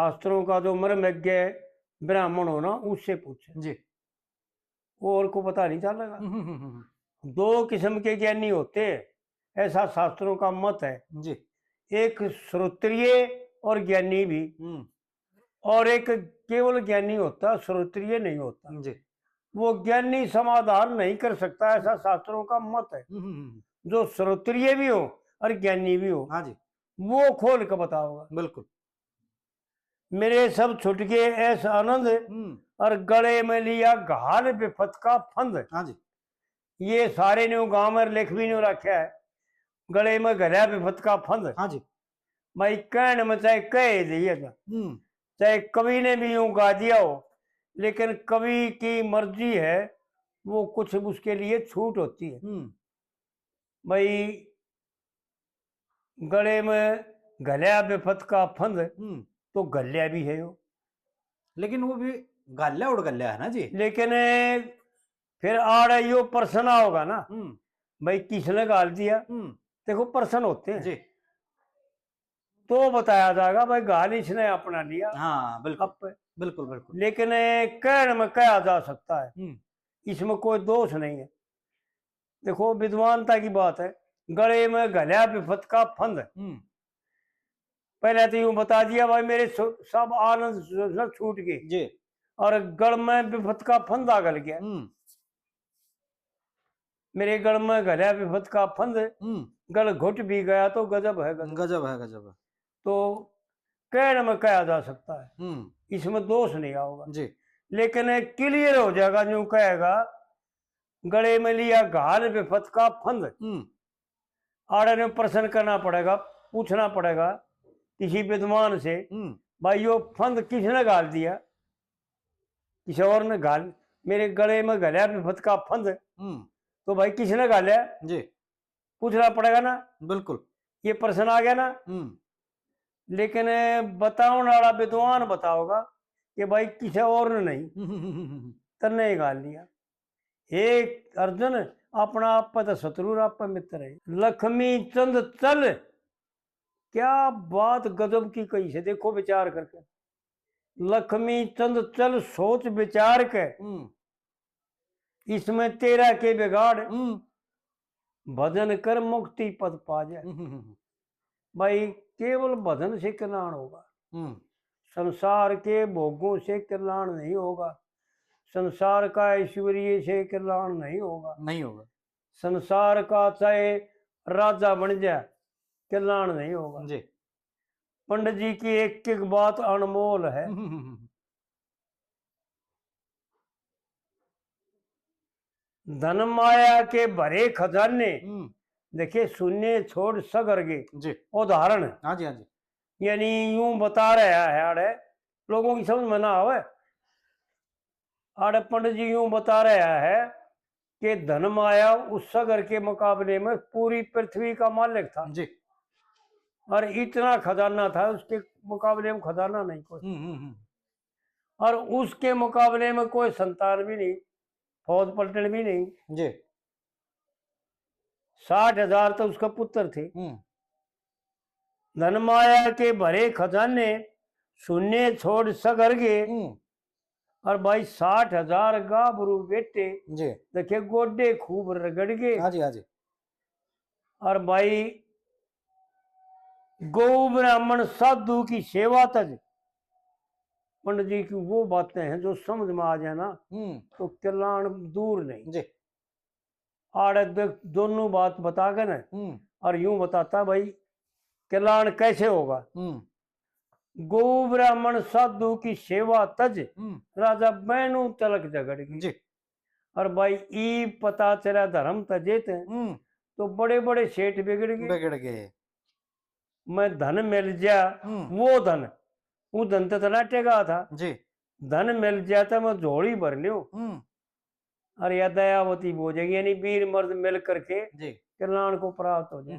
शास्त्रों का जो मर्मज्ञ ब्राह्मण हो ना उससे पूछे जी। और को पता नहीं चलेगा। दो किस्म के ज्ञानी होते हैं ऐसा शास्त्रों का मत है। जी। एक श्रोत्रिय और ज्ञानी भी, और एक केवल ज्ञानी होता श्रोत्रिय नहीं होता। जी। वो ज्ञानी समाधान नहीं कर सकता ऐसा शास्त्रों का मत है। जो श्रोत्रिय भी हो और ज्ञानी भी हो, हाँ जी, वो खोल कर बताओगा। बिल्कुल। मेरे सब छुट गए ऐसा आनंद, और गले में लिया घाल विपत का फंद। हाँ जी। ये सारे ने गांव में लिख भी नहीं रखा है, गले में घलिया विपत का फंद। हाँ जी। भाई कहने में चाहे कह दिए था, चाहे कवि ने भी यूं गा दिया हो, लेकिन कवि की मर्जी है, वो कुछ उसके लिए छूट होती है। भाई गले में घलिया विपत का फंद, तो गलिया भी है वो, लेकिन वो भी गाल्या उड़ गल्या है ना जी। लेकिन फिर आ रहा यो प्रश्न होगा ना, भाई किसने गाल दिया। देखो प्रश्न होते हैं जी। तो बताया जाएगा भाई गाल इसने अपना लिया। हाँ बिल्कुल अब बिल्कुल बिल्कुल। लेकिन कहने में कहा जा सकता है, इसमें कोई दोष नहीं है। देखो विद्वानता की बात है। गले में घलिया विपत का फंद, पहले तो यूं बता दिया भाई मेरे सब आनंद छूट गए जी। और गल में विपत का फंदा गल गया। मेरे गल में घलिया विपत का फंद, गल घुट भी गया तो गजब है गजब। गजब है गजब है। तो कहने में कहा जा सकता है, इसमें दोष नहीं आओगा जी। लेकिन क्लियर हो जाएगा जो कहेगा गले में लिया घाल विपत का फंद। आड़े ने प्रश्न करना पड़ेगा, पूछना पड़ेगा किसी विद्वान से, भाई यो फंद किसने गाल दिया। किसी और ने गाल, मेरे गले में घलिया विपत का फंद, तो भाई किसने गालिया जी, पूछना पड़ेगा ना। बिल्कुल। ये प्रश्न आ गया ना। लेकिन बताओ वाला विद्वान बताओगा कि भाई किसी और ने नहीं तन्ने ही गाल लिया। एक अर्जुन अपना आप पर शत्रु आप पर मित्र है। लक्ष्मी चंद चल, क्या बात गजब की कही से, देखो विचार करके। लक्ष्मी चंद चल सोच विचार के, इसमें तेरा के बिगाड़, भजन कर मुक्ति पद पा जाए। भाई केवल भजन से कल्याण होगा, संसार के भोगों से कल्याण नहीं होगा, संसार का ऐश्वर्य से कल्याण नहीं होगा, नहीं होगा। संसार का चाहे राजा बन जाए कल्याण नहीं होगा जी। पंडित जी की एक एक बात अनमोल है। धन माया के भरे खजाने, देखिए शून्य छोड़ सगरगे जी। उदाहरण। हाँ जी हाँ जी। यानी यूं बता रहा है आड़े, लोगों की समझ में ना आवे। आड़े पंडित जी यूं बता रहा है कि धन माया उस सगर के मुकाबले में पूरी पृथ्वी का मालिक था जी। और इतना खजाना था, उसके मुकाबले में खजाना नहीं कोई। और उसके मुकाबले में कोई संतान भी नहीं, फौज पलटन भी नहीं जी। 60,000 तो उसका पुत्र थे। धन माया के भरे खजाने शून्य छोड़ सगर गे, और भाई 60,000 गाभरू बेटे जी। देखिए गोडे खूब रगड़ गए। हाँ जी हाँ जी। और भाई गौ ब्राह्मण साधु की सेवा तज, पंडित जी की वो बातें हैं जो समझ में आ जाए ना तो कल्याण दूर नहीं। जी। आड़े दोनों बात बता गए ना, और यूं बताता भाई कल्याण कैसे होगा। गौ ब्राह्मण साधु की सेवा तज, राजा बैनु तलक झगड़ गई। और भाई ई पता चला धर्म तजेत, तो बड़े बड़े सेठ बिगड़ गए। मैं धन मिल जा, वो धन वो धन तो नाटेगा था जी। धन मिल जाता मैं झोली भर लियो, और या दयावती हो जाएगी, यानी वीर मर्द मिल करके कल्याण को प्राप्त हो जाए।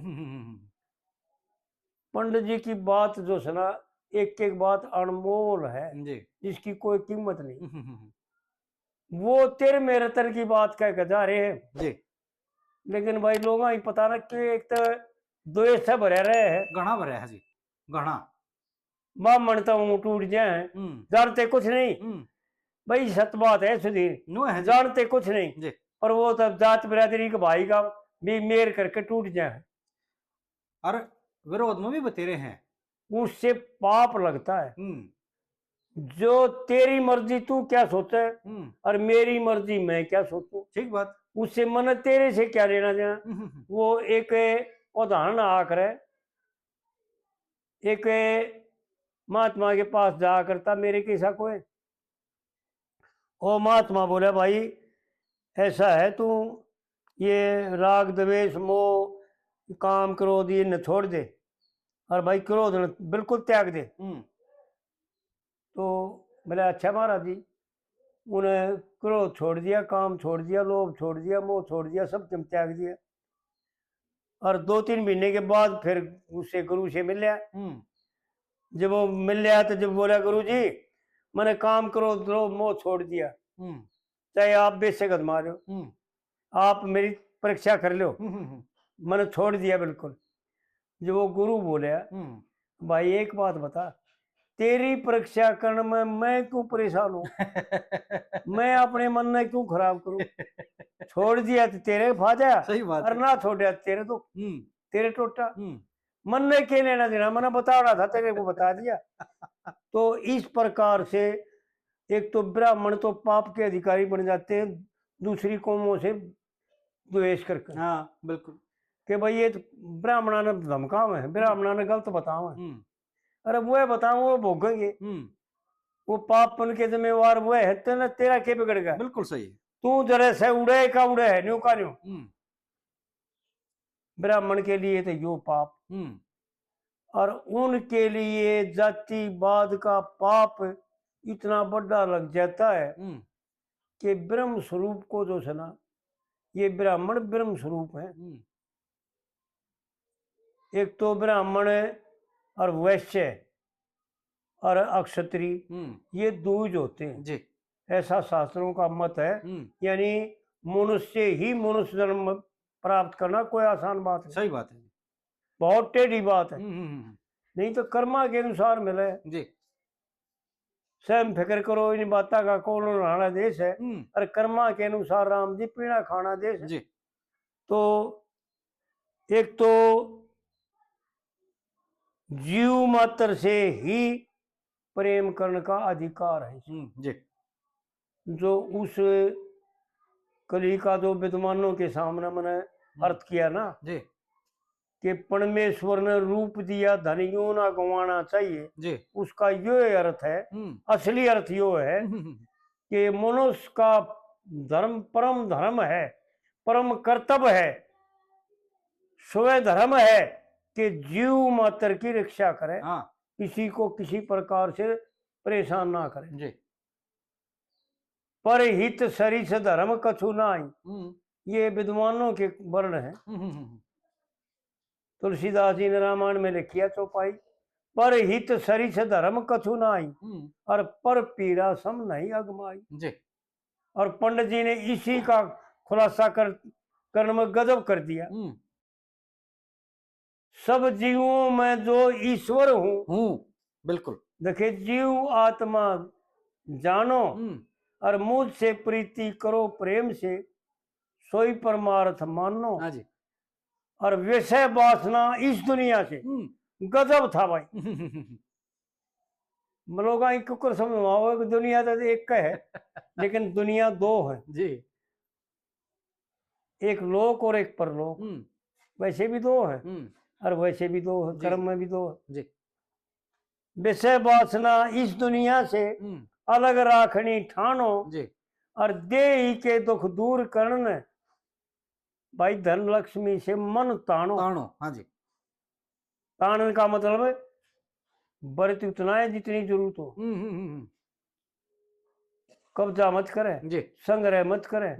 पंडित जी की बात जो सुना, एक एक बात अनमोल है जिसकी कोई कीमत नहीं। वो तेरे मेरे तर की बात कह के जा रहे हैं जी, लेकिन भाई लोग ही पता ना कि एक तो द्वेष से भरे रहे है, घना भरे है जी, घना। ब्राह्मण तो ऊँ टूट जाए, जानते कुछ नहीं भाई, सत बात है सुधीर, नो है जी। जानते कुछ नहीं जी। पर वो तब जात बिरादरी के भाई का भी मेर करके टूट जाए, और विरोध में भी बतेरे हैं, उससे पाप लगता है। जो तेरी मर्जी तू क्या सोचे और मेरी मर्जी मैं क्या सोचूं, ठीक बात, उससे मन तेरे से क्या लेना देना। वो एक उदाहरण आकर एक महात्मा के पास जा करता, मेरे कैसा कोई, ओ महात्मा बोले भाई ऐसा है, तू ये राग द्वेष मोह काम क्रोध ये न छोड़ दे, और भाई क्रोध न बिल्कुल त्याग दे। तो बोले अच्छा महाराज जी, उन्हें क्रोध छोड़ दिया, काम छोड़ दिया, लोभ छोड़ दिया, मोह छोड़ दिया, सब त्याग दिया। और 2-3 महीने के बाद फिर उससे गुरु से मिल लिया। जब वो मिल लिया तो जब बोला गुरु जी मैंने काम क्रोध लोभ मोह छोड़ दिया, चाहे आप बेशक मारो, आप मेरी परीक्षा कर लो, मैंने छोड़ दिया बिल्कुल। जब वो गुरु बोले भाई एक बात बता, तेरी परीक्षा करने में मैं क्यों परेशान हूँ, मैं अपने मन में क्यों खराब करूं, छोड़ दिया तो तेरे फायदा, सही बात और ना छोड़ा तेरे तो तेरे टोटा, मन ने क्या लेना देना, मैंने बता रहा था तेरे को बता दिया। तो इस प्रकार से एक तो ब्राह्मण तो पाप के अधिकारी बन जाते हैं, दूसरी कौमों से द्वेष करके। हाँ बिल्कुल, कि भाई ये तो ब्राह्मणा ने धमकाव है, ब्राह्मणा ने गलत बताओ है, अरे वो बताओ वो भोगेंगे, वो पाप पुण्य के जिम्मेवार वो है, तेना तेरा क्या बिगड़ गया। बिल्कुल सही, तू जरा से उड़े का उड़े है, न्यू का न्यू। ब्राह्मण के लिए तो यो पाप, और उनके लिए जातिवाद का पाप इतना बड़ा लग जाता है कि ब्रह्म स्वरूप को जो सुना, ये ब्राह्मण ब्रह्म स्वरूप है। एक तो ब्राह्मण और वैश्य और अक्षत्रिय ये दूज होते हैं जी, ऐसा शास्त्रों का मत है। यानी मनुष्य ही मनुष्य जन्म प्राप्त करना कोई आसान बात है, सही बात है, बहुत टेढ़ी बात है। नहीं तो कर्मा के अनुसार मिले जी, स्वयं फिक्र करो इन बातों का, कौन रहना देश है, और कर्मा के अनुसार राम जी पीना खाना देश है। जी। तो एक तो जीव मात्र से ही प्रेम करने का अधिकार है जी, जो उस कली का जो विद्वानों के सामने मैंने अर्थ किया ना जी, कि परमेश्वर ने रूप दिया धन यूं ना गंवाना चाहिए जी, उसका यो अर्थ है, असली अर्थ यो है कि मनुष्य का धर्म परम धर्म है, परम कर्तव्य है, स्वयं धर्म है कि जीव मात्र की रक्षा करे, किसी को किसी प्रकार से परेशान ना करे। जी। पर हित सरिस धर्म कछु नाई, ये विद्वानों के वर्ण है। तुलसीदास जी ने रामायण में लिखिया चौपाई, पर हित सरिस धर्म कछु नाई, और पर पीड़ा सम नहीं अगमाई जी। और पंडित जी ने इसी का खुलासा करने में गजब कर दिया। सब जीवों में जो ईश्वर हूँ, बिल्कुल। देखिए जीव आत्मा जानो और मुझसे प्रीति करो प्रेम से, सोई परमार्थ मानो। हाँ जी। और विषय वासना इस दुनिया से गजब था भाई। लोग कुकर समझाओ दुनिया तो एक का है लेकिन दुनिया दो है जी, एक लोक और एक परलोक। वैसे भी दो है और वैसे भी दो है, कर्म में भी दो है जी। विषय वासना इस दुनिया से अलग राखनी ठानो जी। और देही के दुख दूर करने भाई धन लक्ष्मी से मन तानो। हाँ जी। तानन का मतलब है बरत उतना है जितनी जरूरत हो, कब्जा मत करे जी, संग्रह मत करे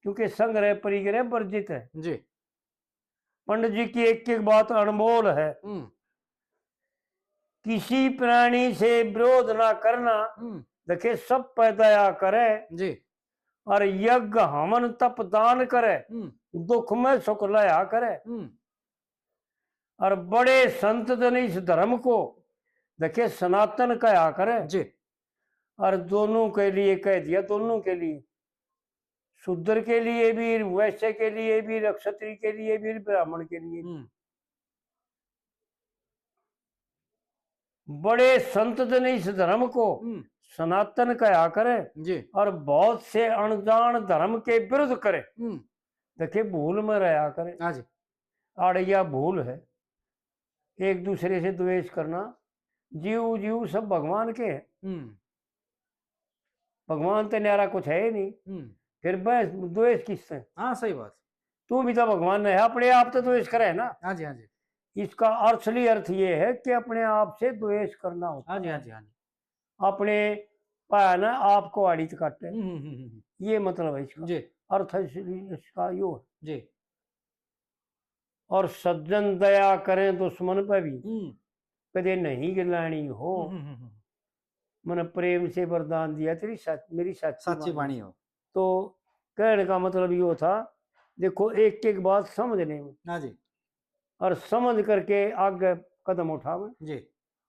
क्योंकि संग्रह परिग्रह वर्जित है जी। पंडित जी की एक एक बात अनमोल है। किसी प्राणी से विरोध ना करना, देखिए सब पैदा करे जी, और यज्ञ हवन तप दान करे, दुख में सुख लया करे। और बड़े संत जन इस धर्म को देखिए सनातन कहा करे जी। और दोनों के लिए कह दिया, दोनों के लिए, शूद्र के लिए भी, वैश्य के लिए भी, क्षत्रिय के लिए भी, ब्राह्मण के लिए भी। बड़े संत ने इस धर्म को सनातन कहा करे जी। और बहुत से अनजान धर्म के विरुद्ध करे। देखिए भूल में रहा करे। हाँ जी। आड़िया भूल है एक दूसरे से द्वेष करना। जीव जीव सब भगवान के हैं। भगवान तो न्यारा कुछ है ही नहीं, फिर बस द्वेष किससे? हाँ सही बात। तू भी तो भगवान है, अपने आप तो द्वेष करे ना। हाँ जी हाँ जी। इसका असली अर्थ ये है कि अपने आप से द्वेष करना होता हाँ जी है। हाँ जी हाँ जी। अपने पाया ना आपको आड़ित काटे, ये मतलब है इसका जी। अर्थ है इसका यो है। जी। और सज्जन दया करें दुश्मन पे भी कदे नहीं गिलानी हो। मैंने प्रेम से वरदान दिया तेरी मेरी सच्ची वाणी हो। तो कहने का मतलब यो था, देखो एक एक बात समझने में। हाँ जी। और समझ करके आगे कदम उठावे जी।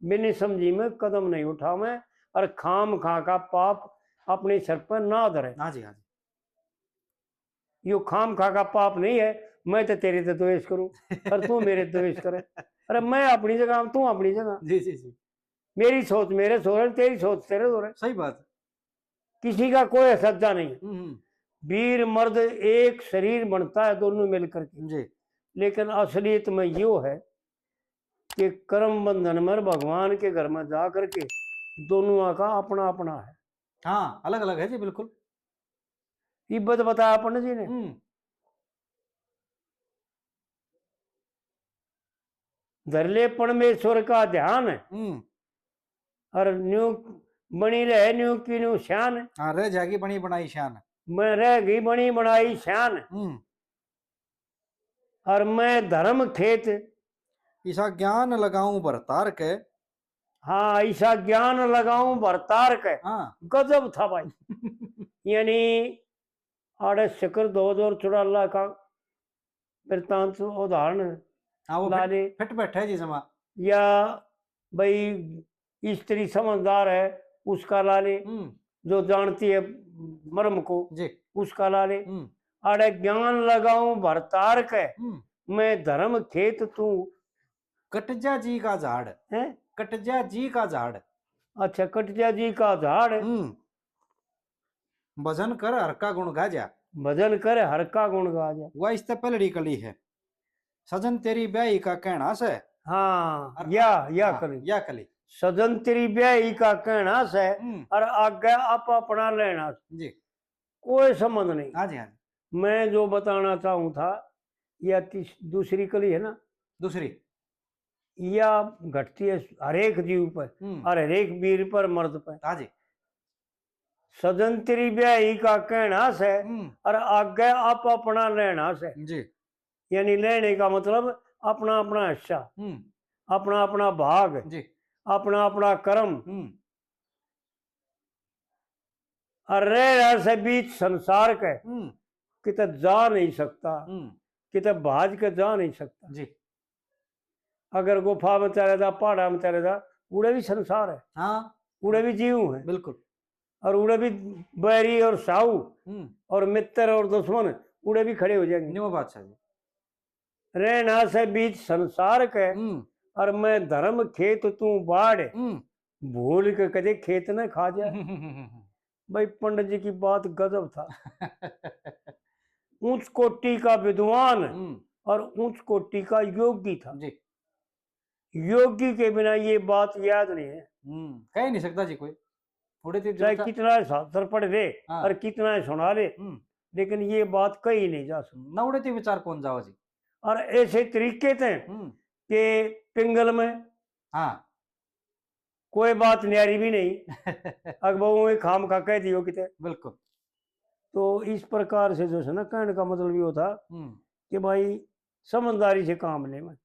बिना समझी में कदम नहीं उठावे और खाम खा का पाप अपने सर पर ना धरे। हाँ जी हाँ जी। यो खाम खा का पाप नहीं है मैं तो तेरे से द्वेष करूं और तू मेरे द्वेष करे। अरे मैं अपनी जगह तू अपनी जगह। जी जी जी। मेरी सोच मेरे सोरे, तेरी सोच तेरे सोरे। सही बात। किसी का कोई सज्जा नहीं। वीर मर्द एक शरीर बनता है दोनों मिलकर के जी। लेकिन असलियत में यो है कि कर्म बंधन में भगवान के घर में जा करके दोनों का अपना अपना है। हाँ अलग अलग है जी बिल्कुल। इब्बत बताया पंडित जी ने। धरले परमेश्वर का ध्यान और न्यू बनी रहे न्यू की न्यू शान। हाँ रह जाएगी बनी बनाई शान। मैं रह गई बनी बनाई शान। और मैं धर्म खेत ईसा ज्ञान लगाऊं भरतार के। हाँ ऐसा ज्ञान लगाऊं भरतार के। हाँ गजब था भाई। यानी आड़े शिखर 2014 का वृत्तांत उदाहरण हाँ वो लाले फिट बैठा है जी समा। या भाई स्त्री समझदार है उसका लाले जो जानती है मर्म को जी उसका लाले। अरे ज्ञान लगाऊं भरतार के मैं धर्म खेत तू कटजा जी का झाड़ है। कटजा जी का झाड़। अच्छा कटजा जी का झाड़। भजन कर हर का गुण गाजा। भजन कर हर का गुण गाजा। वह इस पलड़ी कली है सजन तेरी ब्याही का कहना से। हाँ या कली या कली सजन तेरी ब्याही का कहना से और आगे आप अपना लेना जी। कोई संबंध नहीं। हाँ जी हाँ जी। मैं जो बताना चाहूँ था या दूसरी कली है ना दूसरी या घटती है हरेक जीव पर और हरेक वीर पर मर्द पर। हाँ जी। सजन तेरी ब्याही का कहना से और आगे आप अपना लेना से जी। यानी लेने का मतलब अपना अपना हिस्सा अपना अपना भाग जी। अपना अपना कर्म। और रह से बीच संसार के किते जा नहीं सकता किते भाज के जा नहीं सकता जी। अगर गुफा में चले जा पहाड़ा में चले जा उड़े भी संसार है। हाँ उड़े भी जीव है बिल्कुल। और उड़े भी बैरी और साहू और मित्र और दुश्मन उड़े भी खड़े हो जाएंगे। न्यू बादशाह जी। रहना से बीच संसार के और मैं धर्म खेत तू बाढ़ भूल के कदे खेत न खा जाए। भाई पंडित जी की बात गजब था। ऊंच कोटि का विद्वान और ऊंच कोटि का योगी था जी। योगी के बिना ये बात याद नहीं है। कह नहीं सकता जी कोई चाहे कितना शास्त्र पढ़ ले और कितना सुना ले लेकिन ये बात कही नहीं जा सकती। न उड़े थे विचार कौन जाओ जी। और ऐसे तरीके थे कि पिंगल में हाँ कोई बात न्यारी भी नहीं अकबरों खाम खा कह दियो किते बिल्कुल। तो इस प्रकार से जो है ना कहने का मतलब ये था कि भाई समझदारी से काम ले में।